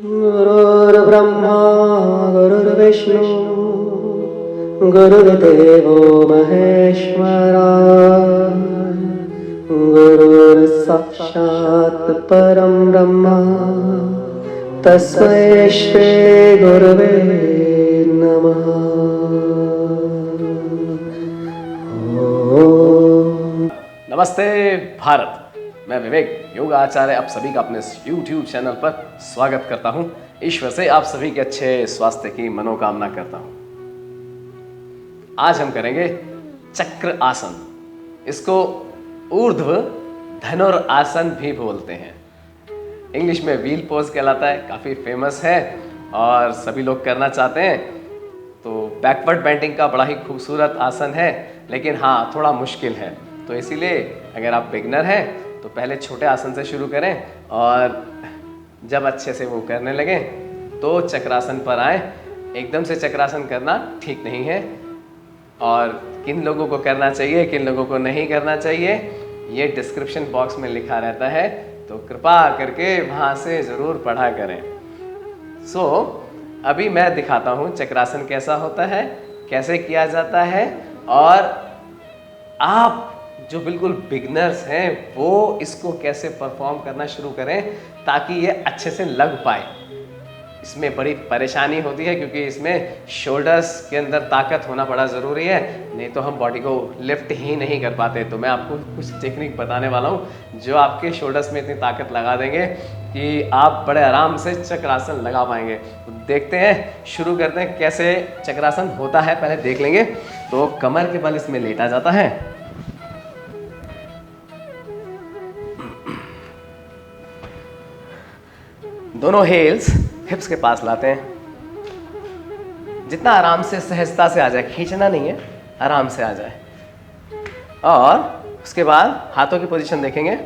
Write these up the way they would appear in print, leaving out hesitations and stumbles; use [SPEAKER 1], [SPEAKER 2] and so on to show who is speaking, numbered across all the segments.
[SPEAKER 1] गुरुर्ब्रह्मा गुरुर्विष्णु गुरुर्देवो महेश्वरा गुरुर्साक्षात् परं ब्रह्म तस्मै श्री गुरवे नमः।
[SPEAKER 2] नमस्ते भारत, मैं विवेक योग आचार्य आप सभी का अपने YouTube चैनल पर स्वागत करता हूं। ईश्वर से आप सभी के अच्छे स्वास्थ्य की मनोकामना करता हूं। आज हम करेंगे चक्र आसन। इसको ऊर्ध्व धनुरासन भी बोलते हैं। इंग्लिश में व्हील पोज कहलाता है, काफ़ी फेमस है और सभी लोग करना चाहते हैं। तो बैकवर्ड बेंडिंग का बड़ा ही खूबसूरत आसन है, लेकिन हाँ थोड़ा मुश्किल है। तो इसीलिए अगर आप बिगनर हैं तो पहले छोटे आसन से शुरू करें और जब अच्छे से वो करने लगें तो चक्रासन पर आएँ। एकदम से चक्रासन करना ठीक नहीं है और किन लोगों को करना चाहिए किन लोगों को नहीं करना चाहिए ये डिस्क्रिप्शन बॉक्स में लिखा रहता है, तो कृपा करके वहाँ से ज़रूर पढ़ा करें। अभी मैं दिखाता हूँ चक्रासन कैसा होता है, कैसे किया जाता है, और आप जो बिल्कुल बिगनर्स हैं वो इसको कैसे परफॉर्म करना शुरू करें ताकि ये अच्छे से लग पाए। इसमें बड़ी परेशानी होती है क्योंकि इसमें शोल्डर्स के अंदर ताकत होना बड़ा ज़रूरी है, नहीं तो हम बॉडी को लिफ्ट ही नहीं कर पाते। तो मैं आपको कुछ टेक्निक बताने वाला हूँ जो आपके शोल्डर्स में इतनी ताकत लगा देंगे कि आप बड़े आराम से चक्रासन लगा पाएंगे। तो देखते हैं, शुरू करते हैं कैसे चक्रासन होता है, पहले देख लेंगे। तो कमर के बल इसमें लेटा जाता है, दोनों हेल्स हिप्स के पास लाते हैं, जितना आराम से सहजता से आ जाए, खींचना नहीं है, आराम से आ जाए। और उसके बाद हाथों की पोजीशन देखेंगे,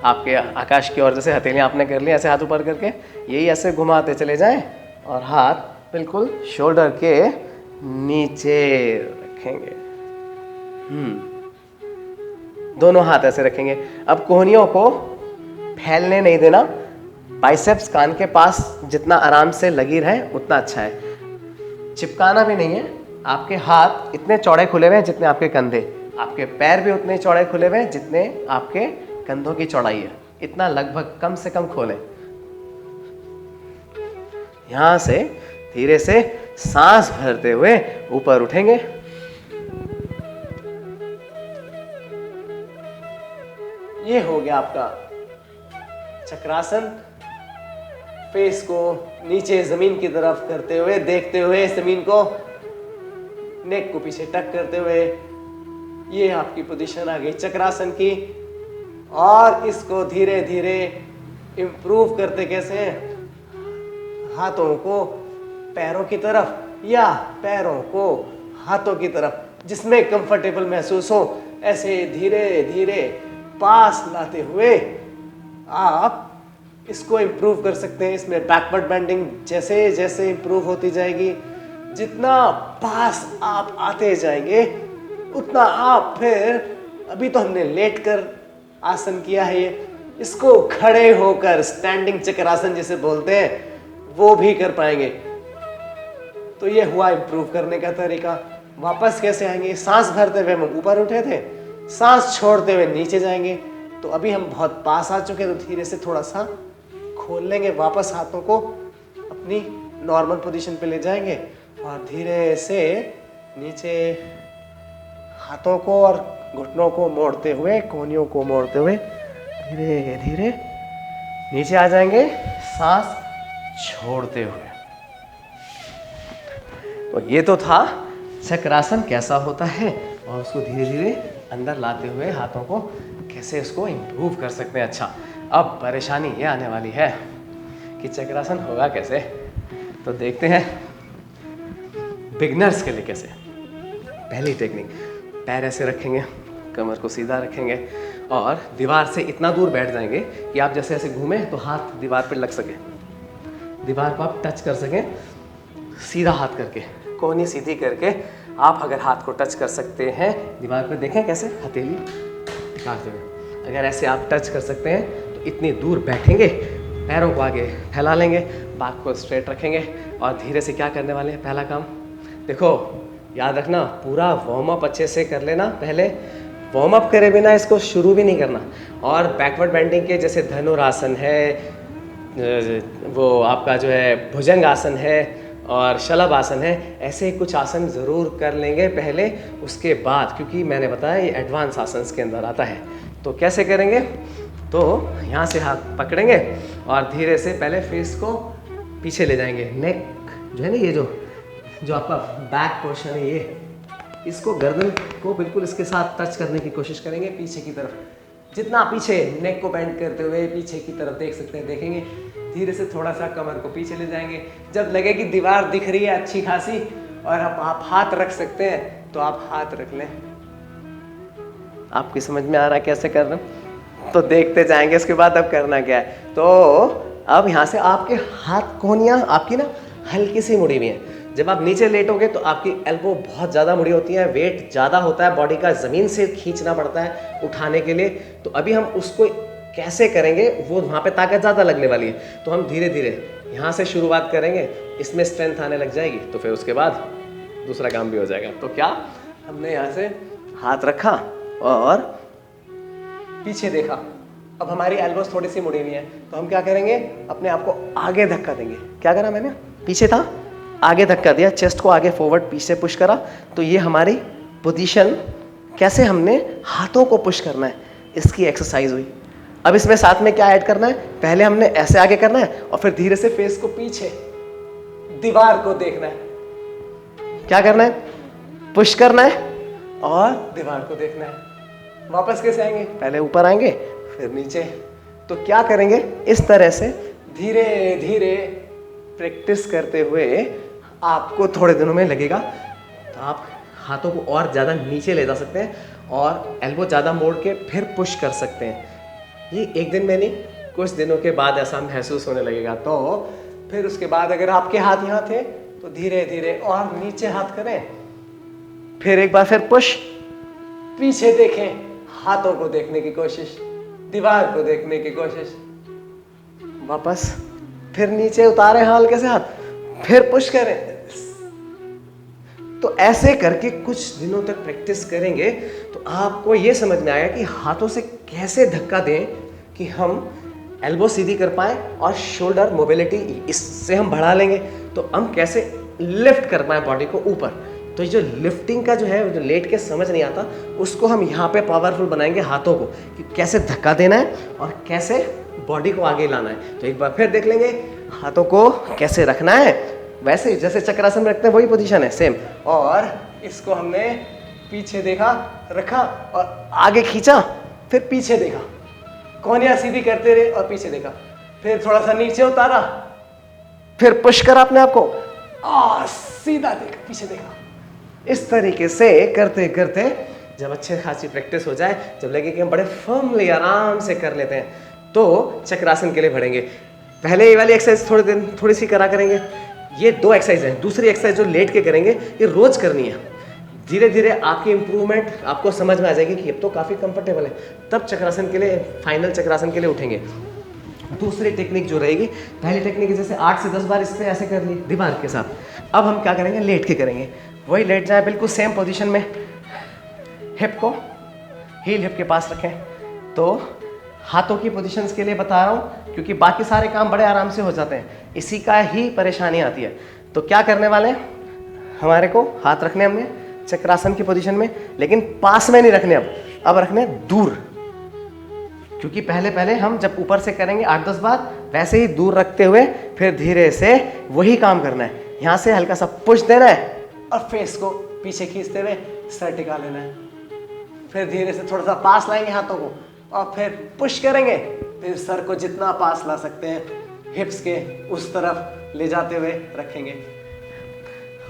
[SPEAKER 2] आपके आकाश की ओर जैसे हथेलियां आपने कर ली, ऐसे हाथ ऊपर करके यही ऐसे घुमाते चले जाएं और हाथ बिल्कुल शोल्डर के नीचे रखेंगे। दोनों हाथ ऐसे रखेंगे। अब कोहनियों को फैलने नहीं देना, बाइसेप्स कान के पास जितना आराम से लगी रहे उतना अच्छा है। चिपकाना भी नहीं है। आपके हाथ इतने चौड़े खुले हुए हैं जितने आपके कंधे, आपके पैर भी उतने चौड़े खुले हुए हैं जितने आपके कंधों की चौड़ाई है। इतना लगभग कम से कम खोलें। यहां से धीरे से सांस भरते हुए ऊपर उठेंगे। ये हो गया आपका चक्रासन। फेस को नीचे जमीन की तरफ करते हुए, देखते हुए जमीन को, नेक को पीछे टक करते हुए, ये आपकी पोजीशन आ गई चक्रासन की। और इसको धीरे धीरे इम्प्रूव करते कैसे हैं, हाथों को पैरों की तरफ या पैरों को हाथों की तरफ, जिसमें कंफर्टेबल महसूस हो, ऐसे धीरे धीरे पास लाते हुए आप इसको इम्प्रूव कर सकते हैं। इसमें बैकवर्ड बेंडिंग जैसे जैसे इम्प्रूव होती जाएगी, जितना पास आप आते जाएंगे उतना आप फिर, अभी तो हमने लेट कर आसन किया है, इसको खड़े होकर स्टैंडिंग चक्रासन जिसे बोलते हैं वो भी कर पाएंगे। तो ये हुआ इम्प्रूव करने का तरीका। वापस कैसे आएंगे, सांस भरते हुए हम ऊपर उठे थे, सांस छोड़ते हुए नीचे जाएंगे। तो अभी हम बहुत पास आ चुके हैं, तो धीरे से थोड़ा सा खोल लेंगे, वापस हाथों को अपनी नॉर्मल पोजीशन पे ले जाएंगे और धीरे से नीचे हाथों को और घुटनों को मोड़ते हुए, कोहनियों को मोड़ते हुए धीरे धीरे नीचे आ जाएंगे, सांस छोड़ते हुए। तो ये तो था चक्रासन कैसा होता है और उसको धीरे धीरे अंदर लाते हुए हाथों को कैसे उसको इम्प्रूव कर सकते हैं। अच्छा, अब परेशानी ये आने वाली है कि चक्रासन होगा कैसे, तो देखते हैं बिगनर्स के लिए कैसे। पहली टेक्निक, पैर ऐसे रखेंगे, कमर को सीधा रखेंगे और दीवार से इतना दूर बैठ जाएंगे कि आप जैसे ऐसे घूमें तो हाथ दीवार पर लग सके, दीवार को आप टच कर सकें सीधा हाथ करके, कोहनी सीधी करके। आप अगर हाथ को टच कर सकते हैं दीवार पर, देखें कैसे हथेली टिकाते हुए, अगर ऐसे आप टच कर सकते हैं तो इतनी दूर बैठेंगे, पैरों को आगे फैला लेंगे, बैक को स्ट्रेट रखेंगे और धीरे से क्या करने वाले हैं, पहला काम देखो याद रखना, पूरा वार्म अप अच्छे से कर लेना। पहले वार्म अप करे बिना इसको शुरू भी नहीं करना। और बैकवर्ड बेंडिंग के जैसे धनुरासन है, वो आपका जो है भुजंग आसन है और शलभ आसन है, ऐसे कुछ आसन ज़रूर कर लेंगे पहले, उसके बाद, क्योंकि मैंने बताया ये एडवांस आसन के अंदर आता है। तो कैसे करेंगे, तो यहाँ से हाथ पकड़ेंगे और धीरे से पहले फेस को पीछे ले जाएंगे। नेक जो है ना, ये जो आपका बैक पोर्शन है, ये इसको गर्दन को बिल्कुल इसके साथ टच करने की कोशिश करेंगे पीछे की तरफ। जितना पीछे नेक को बेंड करते हुए पीछे की तरफ देख सकते हैं, देखेंगे। धीरे से थोड़ा सा कमर को पीछे ले जाएंगे। जब लगे कि दीवार दिख रही है अच्छी खासी और आप हाथ रख सकते हैं तो आप हाथ रख लें। आपकी समझ में आ रहा है कैसे कर रहे हैं? तो देखते जाएंगे इसके बाद अब करना क्या है। तो अब यहाँ से आपके हाथ कोहनियाँ आपकी ना हल्की सी मुड़ी हुई हैं। जब आप नीचे लेटोगे तो आपकी एल्बो बहुत ज़्यादा मुड़ी होती है, वेट ज़्यादा होता है, बॉडी का ज़मीन से खींचना पड़ता है उठाने के लिए। तो अभी हम उसको कैसे करेंगे, वो वहाँ पे ताकत ज़्यादा लगने वाली है। तो हम धीरे धीरे यहाँ से शुरुआत करेंगे, इसमें स्ट्रेंथ आने लग जाएगी, तो फिर उसके बाद दूसरा काम भी हो जाएगा। तो क्या, हमने यहाँ से हाथ रखा और पीछे देखा। अब हमारी एल्बोस थोड़ी सी मुड़ी हुई है, तो हम क्या करेंगे, अपने आप को आगे धक्का देंगे। क्या करा मैंने, पीछे था, आगे धक्का दिया, चेस्ट को आगे फॉरवर्ड पीछे पुश करा। तो ये हमारी पोजीशन, कैसे हमने हाथों को पुश करना है, इसकी एक्सरसाइज हुई। अब इसमें साथ में क्या ऐड करना है, पहले हमने ऐसे आगे करना है और फिर धीरे से फेस को पीछे दीवार को देखना है। क्या करना है, पुश करना है और दीवार को देखना है। वापस कैसे आएंगे, पहले ऊपर आएंगे फिर नीचे। तो क्या करेंगे, इस तरह से धीरे धीरे प्रैक्टिस करते हुए आपको थोड़े दिनों में लगेगा तो आप हाथों को और ज़्यादा नीचे ले जा सकते हैं और एल्बो ज़्यादा मोड़ के फिर पुश कर सकते हैं। ये एक दिन में नहीं, कुछ दिनों के बाद ऐसा महसूस होने लगेगा। तो फिर उसके बाद अगर आपके हाथ यहाँ थे तो धीरे धीरे और नीचे हाथ करें, फिर एक बार फिर पुश, पीछे देखें, हाथों को देखने की कोशिश, दीवार को देखने की कोशिश, वापस फिर नीचे उतारे हल्के से हाथ, फिर पुश करें। तो ऐसे करके कुछ दिनों तक प्रैक्टिस करेंगे तो आपको ये समझ में आएगा कि हाथों से कैसे धक्का दें कि हम एल्बो सीधी कर पाएं और शोल्डर मोबिलिटी इससे हम बढ़ा लेंगे, तो हम कैसे लिफ्ट कर पाएं बॉडी को ऊपर। तो ये जो लिफ्टिंग का जो है, जो लेट के समझ नहीं आता, उसको हम यहाँ पे पावरफुल बनाएंगे हाथों को, कि कैसे धक्का देना है और कैसे बॉडी को आगे लाना है। तो एक बार फिर देख लेंगे हाथों को कैसे रखना है, वैसे जैसे चक्रासन में रखते हैं वही पोजीशन है सेम। और इसको हमने पीछे देखा, रखा और आगे खींचा, फिर पीछे देखा, कोहनियाँ सीधी करते रहे और पीछे देखा, फिर थोड़ा सा नीचे उतारा, फिर पुश करा अपने आप को और सीधा देखा, पीछे देखा। इस तरीके से करते करते जब अच्छे खासी प्रैक्टिस हो जाए, जब लगे कि हम बड़े फर्मली आराम से कर लेते हैं, तो चक्रासन के लिए बढ़ेंगे। पहले ये वाली एक्सरसाइज थोड़ी सी करा करेंगे, ये 2 एक्सरसाइज हैं। दूसरी एक्सरसाइज जो लेट के करेंगे, ये रोज करनी है। धीरे धीरे आपकी इंप्रूवमेंट आपको समझ में आ जाएगी कि अब तो काफ़ी कंफर्टेबल है, तब चक्रासन के लिए, फाइनल चक्रासन के लिए उठेंगे। दूसरी टेक्निक जो रहेगी, पहली टेक्निक जैसे 8 से 10 बार इस पर ऐसे कर ली दीवार के साथ। अब हम क्या करेंगे, लेट के करेंगे। वही लेट जाए बिल्कुल सेम पोजीशन में, हिप को हील हिप के पास रखें। तो हाथों की पोजीशंस के लिए बता रहा हूँ क्योंकि बाकी सारे काम बड़े आराम से हो जाते हैं, इसी का ही परेशानी आती है। तो क्या करने वाले हैं, हमारे को हाथ रखने हमने चक्रासन की पोजीशन में, लेकिन पास में नहीं रखने, अब रखने दूर। क्योंकि पहले हम जब ऊपर से करेंगे 8-10 बार, वैसे ही दूर रखते हुए फिर धीरे से वही काम करना है। यहाँ से हल्का सा पुश देना है और फेस को पीछे खींचते हुए सर टिका लेना है। फिर धीरे से थोड़ा सा पास लाएंगे हाथों को और फिर पुश करेंगे, फिर सर को जितना पास ला सकते हैं हिप्स के उस तरफ ले जाते हुए रखेंगे।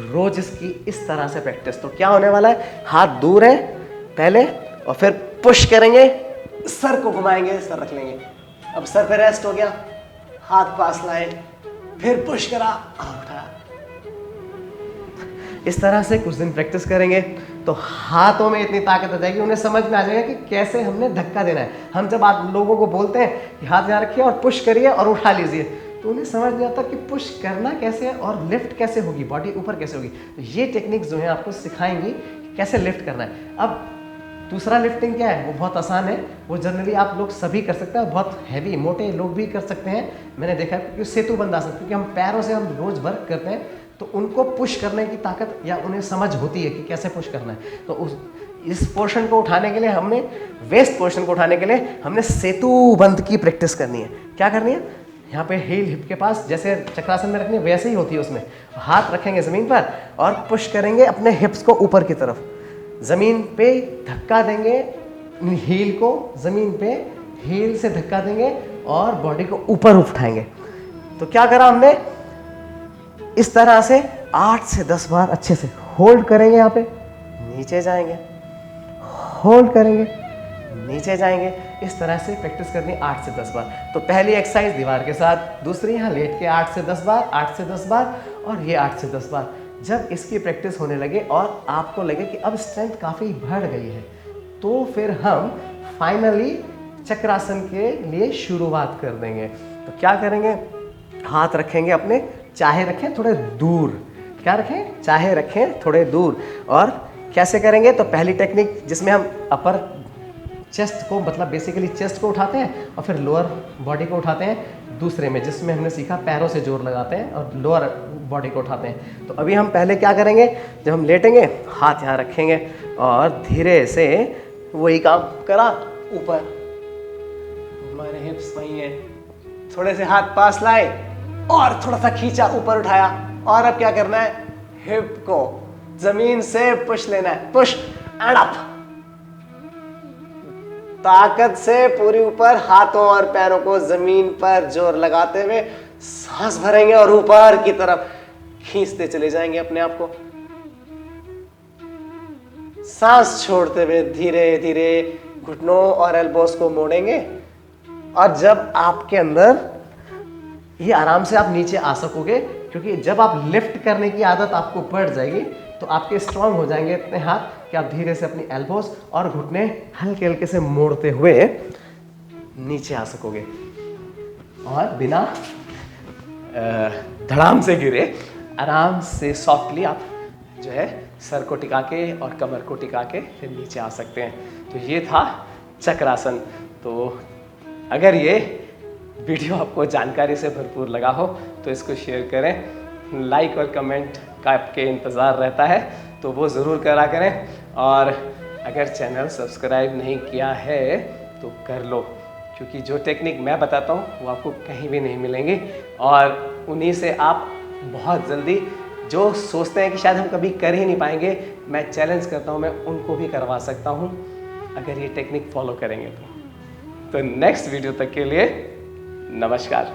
[SPEAKER 2] रोज इसकी इस तरह से प्रैक्टिस। तो क्या होने वाला है, हाथ दूर है पहले और फिर पुश करेंगे, सर को घुमाएंगे, सर रख लेंगे। अब सर पे रेस्ट हो गया, हाथ पास लाए, फिर पुश करा, उठाया। इस तरह से कुछ दिन प्रैक्टिस करेंगे तो तो हाथों में इतनी ताकत आ जाएगी, उन्हें समझ में आ जाएगा कि कैसे हमने धक्का देना है। हम जब आप लोगों को बोलते हैं कि हाथ यहाँ रखिए और पुश करिए और उठा लीजिए, तो उन्हें समझ नहीं आता कि पुश करना कैसे है और लिफ्ट कैसे होगी, बॉडी ऊपर कैसे होगी। तो ये टेक्निक्स जो है आपको सिखाएंगी कि कैसे लिफ्ट करना है। अब दूसरा लिफ्टिंग क्या है, वो बहुत आसान है, वो जनरली आप लोग सभी कर सकते हैं, बहुत हैवी मोटे लोग भी कर सकते हैं। मैंने देखा है क्योंकि सेतुबंद आसन, क्योंकि हम पैरों से हम रोज वर्क करते हैं तो उनको पुश करने की ताकत या उन्हें समझ होती है कि कैसे पुश करना है। तो इस पोर्शन को उठाने के लिए हमने, वेस्ट पोर्शन को उठाने के लिए हमने सेतुबंद की प्रैक्टिस करनी है। क्या करनी है, यहाँ पे हील हिप के पास जैसे चक्रासन में रखनी है वैसे ही होती है, उसमें हाथ रखेंगे ज़मीन पर और पुश करेंगे अपने हिप्स को ऊपर की तरफ, ज़मीन पे धक्का देंगे, हील को ज़मीन पे हील से धक्का देंगे और बॉडी को ऊपर उठाएंगे। तो क्या करा हमने, इस तरह से 8 से 10 बार अच्छे से होल्ड करेंगे, यहाँ पे नीचे जाएंगे, होल्ड करेंगे, नीचे जाएंगे। इस तरह से प्रैक्टिस करनी 8 से 10 बार। तो पहली एक्सरसाइज दीवार के साथ, दूसरी यहाँ लेट के 8 से 10 बार, 8 से 10 बार और ये 8 से 10 बार। जब इसकी प्रैक्टिस होने लगे और आपको लगे कि अब स्ट्रेंथ काफ़ी बढ़ गई है, तो फिर हम फाइनली चक्रासन के लिए शुरुआत कर देंगे। तो क्या करेंगे, हाथ रखेंगे अपने, चाहे रखें थोड़े दूर, क्या रखें, चाहे रखें थोड़े दूर। और कैसे करेंगे, तो पहली टेक्निक जिसमें हम अपर चेस्ट को, मतलब बेसिकली चेस्ट को उठाते हैं और फिर लोअर बॉडी को उठाते हैं। दूसरे में जिसमें हमने सीखा पैरों से जोर लगाते हैं और लोअर बॉडी को उठाते हैं। तो अभी हम पहले क्या करेंगे, जब हम लेटेंगे हाथ यहाँ रखेंगे और धीरे से वही काम करा, ऊपर हमारे हिप्स वहीं है, थोड़े से हाथ पास लाए और थोड़ा सा खींचा, ऊपर उठाया। और अब क्या करना है, हिप को जमीन से पुश लेना है, पुश एंड अप, ताकत से पूरी ऊपर, हाथों और पैरों को जमीन पर जोर लगाते हुए सांस भरेंगे और ऊपर की तरफ खींचते चले जाएंगे अपने आप को। सांस छोड़ते हुए धीरे धीरे घुटनों और एल्बोस को मोड़ेंगे। और जब आपके अंदर ये आराम से आप नीचे आ सकोगे, क्योंकि जब आप लिफ्ट करने की आदत आपको पड़ जाएगी तो आपके स्ट्रांग हो जाएंगे इतने हाथ कि आप धीरे से अपनी एल्बोस और घुटने हल्के हल्के से मोड़ते हुए नीचे आ सकोगे और बिना धड़ाम से गिरे आराम से सॉफ्टली आप जो है सर को टिका के और कमर को टिका के फिर नीचे आ सकते हैं। तो ये था चक्रासन। तो अगर ये वीडियो आपको जानकारी से भरपूर लगा हो तो इसको शेयर करें, लाइक और कमेंट का आपके इंतज़ार रहता है तो वो ज़रूर करा करें। और अगर चैनल सब्सक्राइब नहीं किया है तो कर लो, क्योंकि जो टेक्निक मैं बताता हूँ वो आपको कहीं भी नहीं मिलेंगी और उन्हीं से आप बहुत जल्दी, जो सोचते हैं कि शायद हम कभी कर ही नहीं पाएंगे, मैं चैलेंज करता हूँ, मैं उनको भी करवा सकता हूँ अगर ये टेक्निक फॉलो करेंगे तो नेक्स्ट वीडियो तक के लिए नमस्कार।